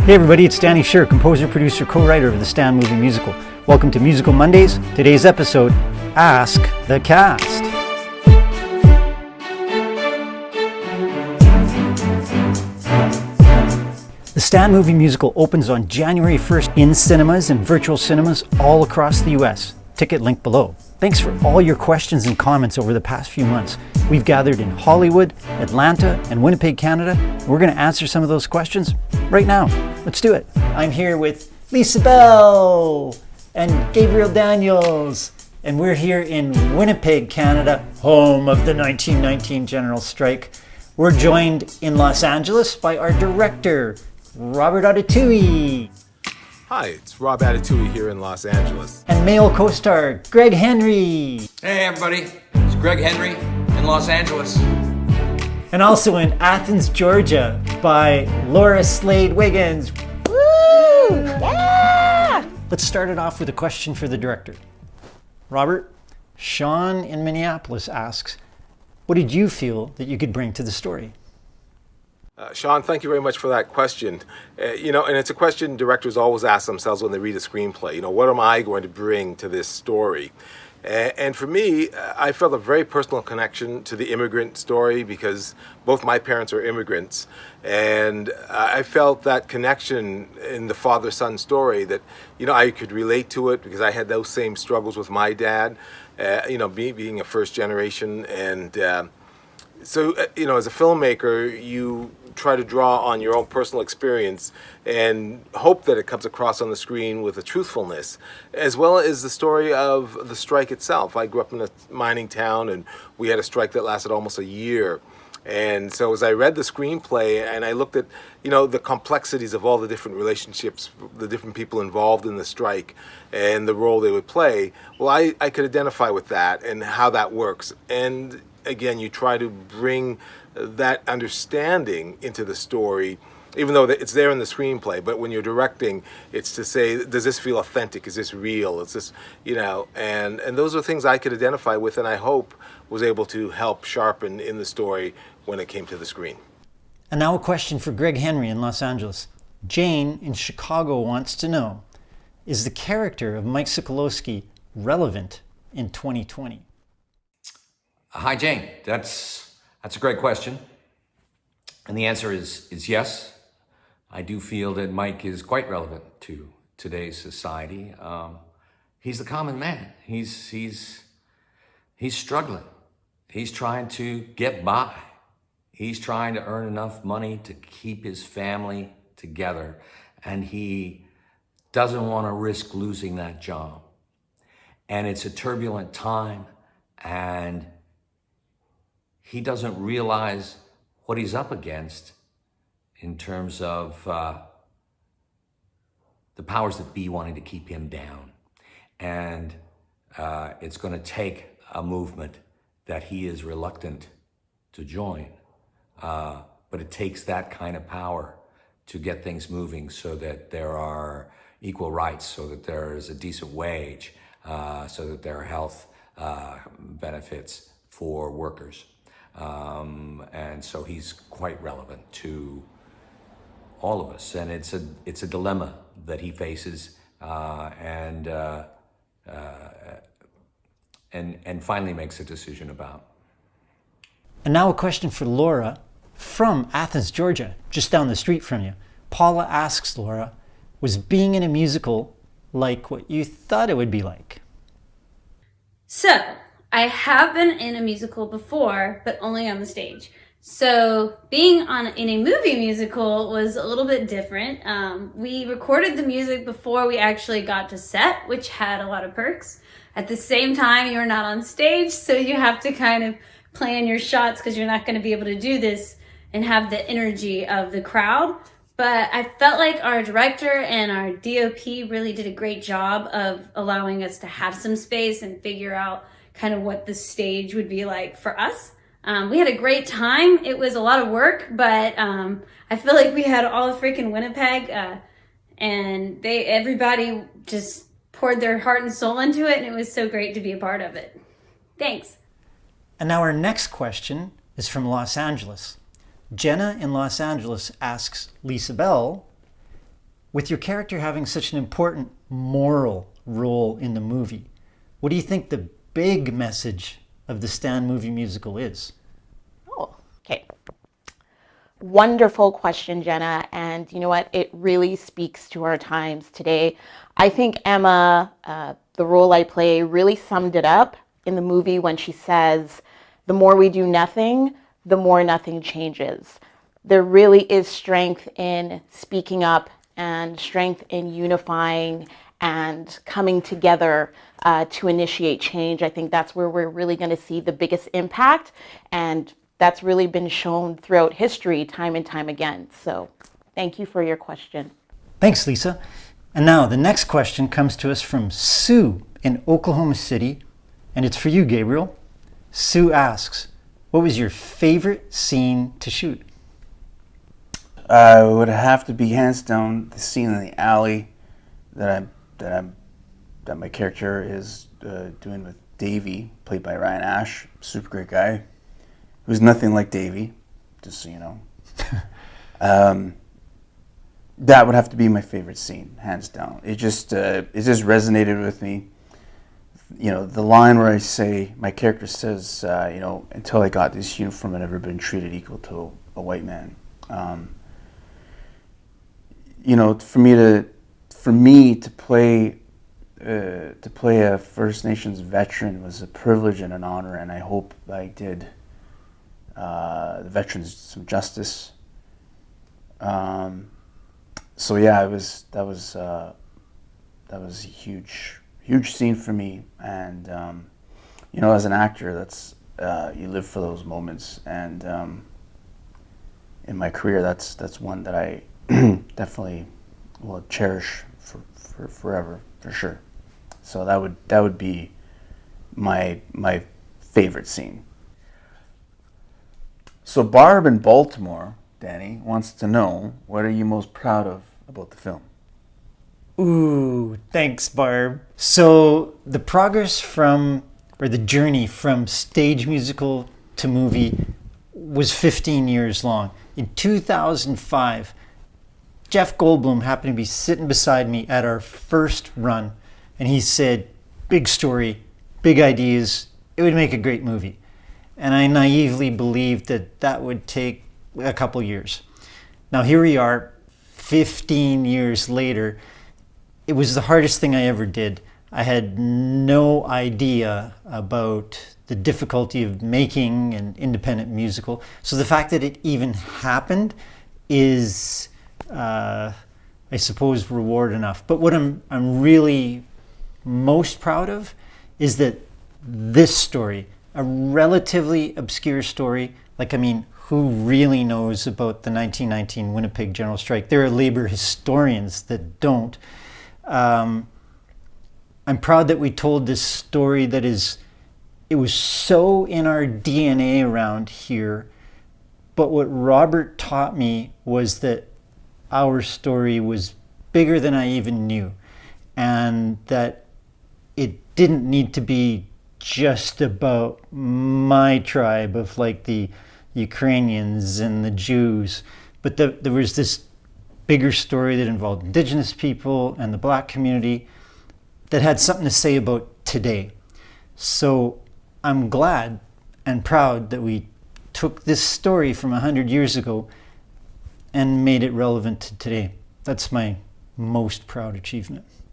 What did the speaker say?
Hey everybody, it's Danny Schur, composer, producer, co-writer of the Stan Movie Musical. Welcome to Musical Mondays. Today's episode, Ask the Cast. The Stan Movie Musical opens on January 1st in cinemas and virtual cinemas all across the US. Ticket link below. Thanks for all your questions and comments over the past few months. We've gathered in Hollywood, Atlanta, and Winnipeg, Canada. We're going to answer some of those questions right now. Let's do it. I'm here with Lisa Bell and Gabriel Daniels, and we're here in Winnipeg, Canada, home of the 1919 general strike. We're joined in Los Angeles by our director, Robert Adatui. Hi, it's Rob Adatui here in Los Angeles. And male co-star, Greg Henry. Hey everybody, it's Greg Henry in Los Angeles. And also in Athens, Georgia, by Laura Slade Wiggins. Woo! Yeah! Let's start it off with a question for the director. Robert, Sean in Minneapolis asks, what did you feel that you could bring to the story? Sean, thank you very much for that question. And it's a question directors always ask themselves when they read a screenplay. What am I going to bring to this story? And for me, I felt a very personal connection to the immigrant story because both my parents are immigrants. And I felt that connection in the father-son story that, I could relate to it because I had those same struggles with my dad, me being a first generation. And so, as a filmmaker, you try to draw on your own personal experience and hope that it comes across on the screen with a truthfulness, as well as the story of the strike itself. I grew up in a mining town, and we had a strike that lasted almost a year. And so as I read the screenplay and I looked at, the complexities of all the different relationships, the different people involved in the strike and the role they would play, well, I could identify with that and how that works. And again, you try to bring that understanding into the story, even though it's there in the screenplay. But when you're directing, it's to say, does this feel authentic? Is this real? Is this, and those are things I could identify with, and I hope was able to help sharpen in the story when it came to the screen. And now a question for Greg Henry in Los Angeles. Jane in Chicago wants to know, is the character of Mike Sokolowski relevant in 2020? Hi Jane, that's a great question. And the answer is yes. I do feel that Mike is quite relevant to today's society. He's the common man. He's struggling. He's trying to get by. He's trying to earn enough money to keep his family together. And he doesn't want to risk losing that job. And it's a turbulent time, and he doesn't realize what he's up against in terms of the powers that be wanting to keep him down. And it's going to take a movement that he is reluctant to join. But it takes that kind of power to get things moving so that there are equal rights, so that there is a decent wage, so that there are health benefits for workers. And so he's quite relevant to all of us, and it's a dilemma that he faces, and finally makes a decision about. And now a question for Laura from Athens, Georgia, just down the street from you. Paula asks Laura, was being in a musical like what you thought it would be like? So, I have been in a musical before, but only on the stage. So being in a movie musical was a little bit different. We recorded the music before we actually got to set, which had a lot of perks. At the same time, you're not on stage, so you have to kind of plan your shots because you're not going to be able to do this and have the energy of the crowd. But I felt like our director and our DOP really did a great job of allowing us to have some space and figure out kind of what the stage would be like for us. We had a great time. It was a lot of work, but I feel like we had all of freaking Winnipeg, and everybody just poured their heart and soul into it, and it was so great to be a part of it. Thanks. And now our next question is from Los Angeles. Jenna in Los Angeles asks Lisa Bell, With your character having such an important moral role in the movie, what do you think the big message of the Stan movie musical is? Oh, okay. Wonderful question, Jenna. And you know what? It really speaks to our times today. I think Emma, the role I play, really summed it up in the movie when she says, the more we do nothing, the more nothing changes. There really is strength in speaking up and strength in unifying and coming together to initiate change. I think that's where we're really going to see the biggest impact, and that's really been shown throughout history time and time again. So thank you for your question. Thanks, Lisa. And now the next question comes to us from Sue in Oklahoma City, and it's for you, Gabriel. Sue asks, what was your favorite scene to shoot? Would have to be hands down the scene in the alley that my character is doing with Davey, played by Ryan Ash, super great guy, who's nothing like Davey, just so you know. That would have to be my favorite scene, hands down. It just resonated with me. You know, the line where I say, my character says, until I got this uniform, I'd never been treated equal to a white man. For me to play a First Nations veteran was a privilege and an honor, and I hope I did the veterans some justice. So yeah, that was a huge scene for me, and as an actor, that's you live for those moments, and in my career, that's one that I definitely will cherish for forever, for sure. So that would be my favorite scene. So Barb in Baltimore, Danny, wants to know, what are you most proud of about the film? Ooh, thanks, Barb. So the the journey from stage musical to movie was 15 years long. In 2005, Jeff Goldblum happened to be sitting beside me at our first run, and he said, big story, big ideas, it would make a great movie. And I naively believed that would take a couple years. Now here we are, 15 years later. It was the hardest thing I ever did. I had no idea about the difficulty of making an independent musical. So the fact that it even happened is, I suppose, reward enough. But what I'm really most proud of is that this story, a relatively obscure story, who really knows about the 1919 Winnipeg General Strike? There are labor historians that don't. I'm proud that we told this story it was so in our DNA around here. But what Robert taught me was that our story was bigger than I even knew, and that it didn't need to be just about my tribe of the Ukrainians and the Jews, but there was this bigger story that involved Indigenous people and the Black community that had something to say about today. So I'm glad and proud that we took this story from 100 years ago and made it relevant to today. That's my most proud achievement.